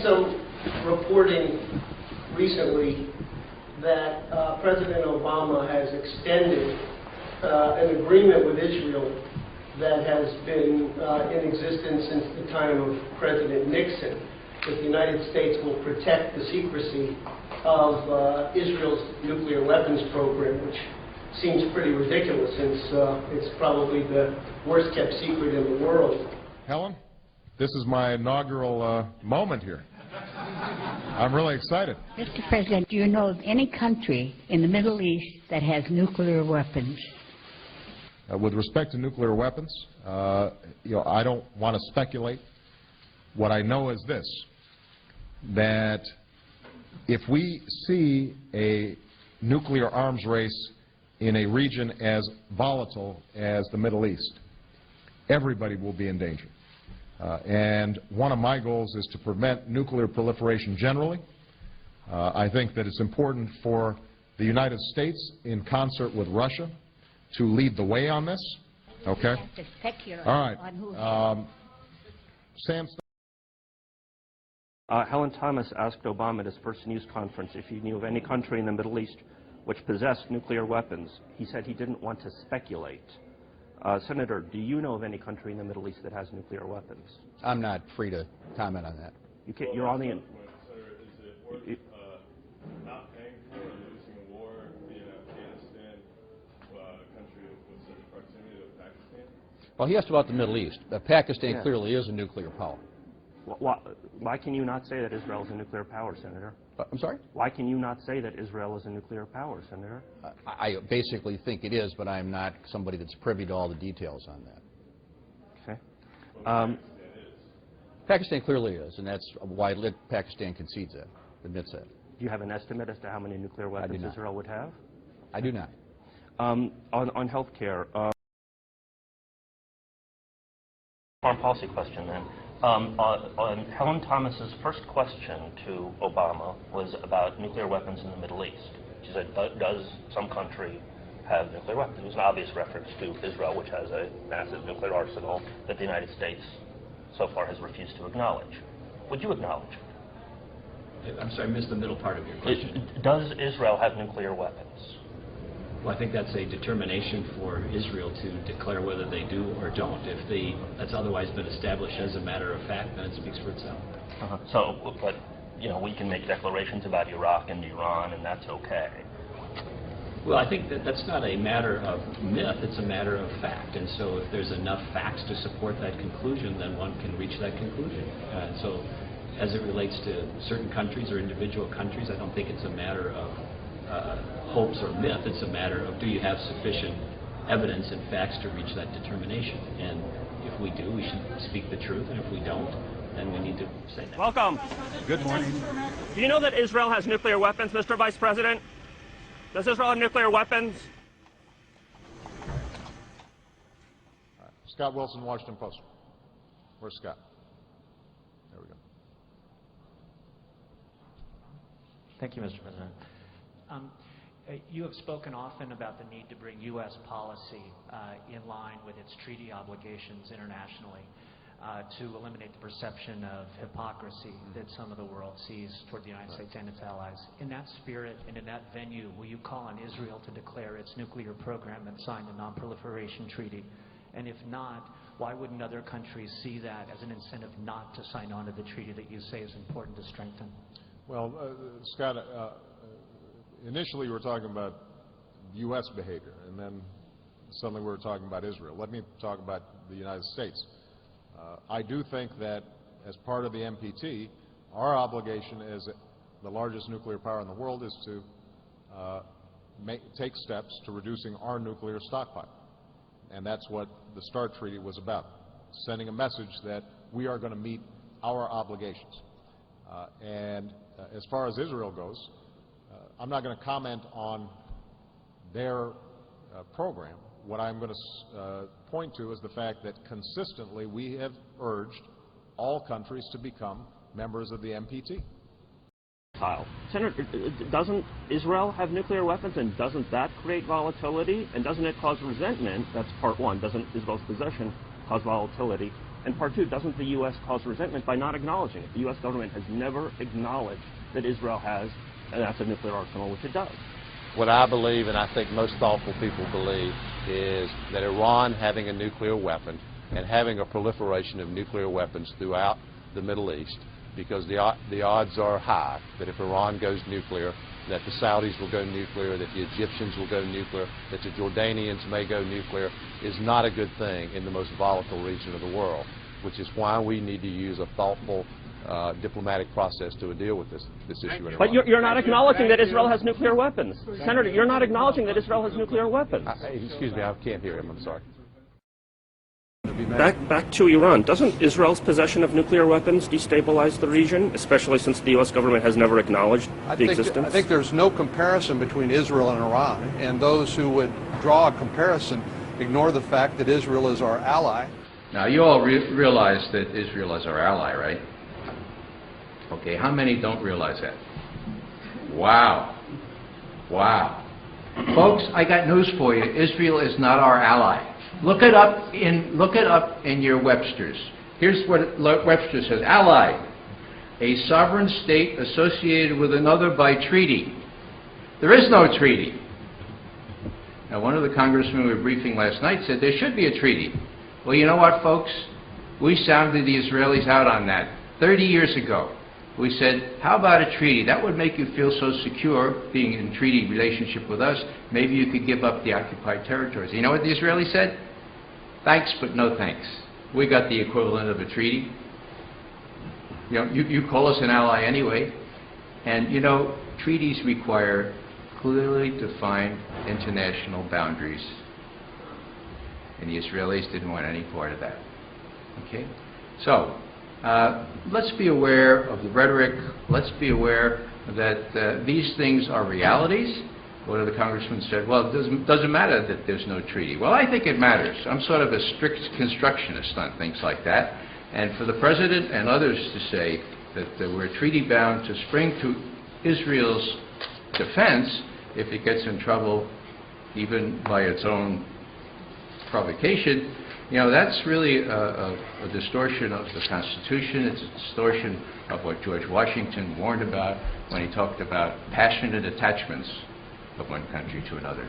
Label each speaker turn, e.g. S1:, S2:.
S1: some reporting recently that President Obama has extended an agreement with Israel that has been in existence since the time of President Nixon, that the United States will protect the secrecy of Israel's nuclear weapons program, which seems pretty ridiculous since it's probably the worst kept secret in the world.
S2: Helen, this is my inaugural moment here. I'm really excited.
S3: Mr. President, do you know of any country in the Middle East that has nuclear weapons?
S2: With respect to nuclear weapons, I don't want to speculate. What I know is this, that if we see a nuclear arms race in a region as volatile as the Middle East, everybody will be in danger. And one of my goals is to prevent nuclear proliferation generally. I think that it's important for the United States, in concert with Russia, to lead the way on this. Okay? All right. Sam.
S4: Helen Thomas asked Obama at his first news conference if he knew of any country in the Middle East which possessed nuclear weapons. He said he didn't want to speculate. Senator, do you know of any country in the Middle East that has nuclear weapons?
S5: I'm not free to comment on that.
S4: You can't, you're on the...
S6: Senator, is it worth not paying for a losing war in Afghanistan, a country with such proximity to Pakistan?
S5: Well, he asked about the Middle East. Pakistan clearly is a nuclear power.
S4: Why can you not say that Israel is a nuclear power, Senator?
S5: I'm sorry?
S4: Why can you not say that Israel is a nuclear power, Senator?
S5: I basically think it is, but I'm not somebody that's privy to all the details on that.
S4: Okay.
S5: Pakistan clearly is, and that's why Pakistan concedes that, admits that.
S4: Do you have an estimate as to how many nuclear weapons Israel would have?
S5: I do not.
S4: On health care, foreign policy question then. On Helen Thomas's first question to Obama was about nuclear weapons in the Middle East. She said, does some country have nuclear weapons? It was an obvious reference to Israel, which has a massive nuclear arsenal that the United States so far has refused to acknowledge. Would you acknowledge?
S7: I'm sorry, I missed the middle part of your question.
S4: Does Israel have nuclear weapons?
S7: Well, I think that's a determination for Israel to declare whether they do or don't. If that's otherwise been established as a matter of fact, then it speaks for itself.
S4: But we can make declarations about Iraq and Iran, and that's okay.
S7: Well, I think that's not a matter of myth, it's a matter of fact. And so if there's enough facts to support that conclusion, then one can reach that conclusion. And so as it relates to certain countries or individual countries, I don't think it's a matter of hopes or myth. It's a matter of, do you have sufficient evidence and facts to reach that determination? And if we do, we should speak the truth, and if we don't, then we need to say that.
S4: Welcome.
S2: Good morning.
S4: Do you know that Israel has nuclear weapons, Mr. Vice President? Does Israel have nuclear weapons?
S2: Scott Wilson, Washington Post. Where's Scott? There we go.
S8: Thank you, Mr. President. You have spoken often about the need to bring U.S. policy in line with its treaty obligations internationally to eliminate the perception of hypocrisy that some of the world sees toward the United States and its allies. In that spirit and in that venue, will you call on Israel to declare its nuclear program and sign the non-proliferation treaty? And if not, why wouldn't other countries see that as an incentive not to sign on to the treaty that you say is important to strengthen?
S2: Well, Scott, initially we were talking about U.S. behavior, and then suddenly we were talking about Israel. Let me talk about the United States. I do think that as part of the NPT, our obligation as the largest nuclear power in the world is to take steps to reducing our nuclear stockpile. And that's what the START Treaty was about, sending a message that we are going to meet our obligations. As far as Israel goes, I'm not going to comment on their program. What I'm going to point to is the fact that consistently we have urged all countries to become members of the NPT.
S4: Senator, doesn't Israel have nuclear weapons, and doesn't that create volatility? And doesn't it cause resentment? That's part one. Doesn't Israel's possession cause volatility? And part two, doesn't the U.S. cause resentment by not acknowledging it? The U.S. government has never acknowledged that Israel has an active nuclear arsenal, which it does.
S5: What I believe, and I think most thoughtful people believe, is that Iran having a nuclear weapon and having a proliferation of nuclear weapons throughout the Middle East, because the odds are high that if Iran goes nuclear, that the Saudis will go nuclear, that the Egyptians will go nuclear, that the Jordanians may go nuclear, is not a good thing in the most volatile region of the world, which is why we need to use a thoughtful diplomatic process to deal with this issue in Iran.
S4: But you're not acknowledging that Israel has nuclear weapons. Senator, you're not acknowledging that Israel has nuclear weapons.
S5: Excuse me, I can't hear him, I'm sorry.
S4: Back to Iran. Doesn't Israel's possession of nuclear weapons destabilize the region, especially since the U.S. government has never acknowledged the existence?
S9: I think there's no comparison between Israel and Iran, and those who would draw a comparison ignore the fact that Israel is our ally.
S10: Now, you all realize that Israel is our ally, right? Okay, how many don't realize that? Wow. Wow. Folks, I got news for you. Israel is not our ally. Look it up in your Webster's. Here's what Webster says. Ally, a sovereign state associated with another by treaty. There is no treaty. Now, one of the congressmen we were briefing last night said there should be a treaty. Well, you know what, folks? We sounded the Israelis out on that 30 years ago. We said, how about a treaty? That would make you feel so secure, being in treaty relationship with us. Maybe you could give up the occupied territories. You know what the Israelis said? Thanks, but no thanks. We got the equivalent of a treaty. You know, you call us an ally anyway. And, you know, treaties require clearly defined international boundaries. And the Israelis didn't want any part of that. Okay? So, let's be aware of the rhetoric. Let's be aware that these things are realities. One of the congressmen said, well, it doesn't matter that there's no treaty. Well, I think it matters. I'm sort of a strict constructionist on things like that. And for the president and others to say that we're treaty-bound to spring to Israel's defense if it gets in trouble, even by its own provocation, you know, that's really a distortion of the Constitution. It's a distortion of what George Washington warned about when he talked about passionate attachments of one country to another.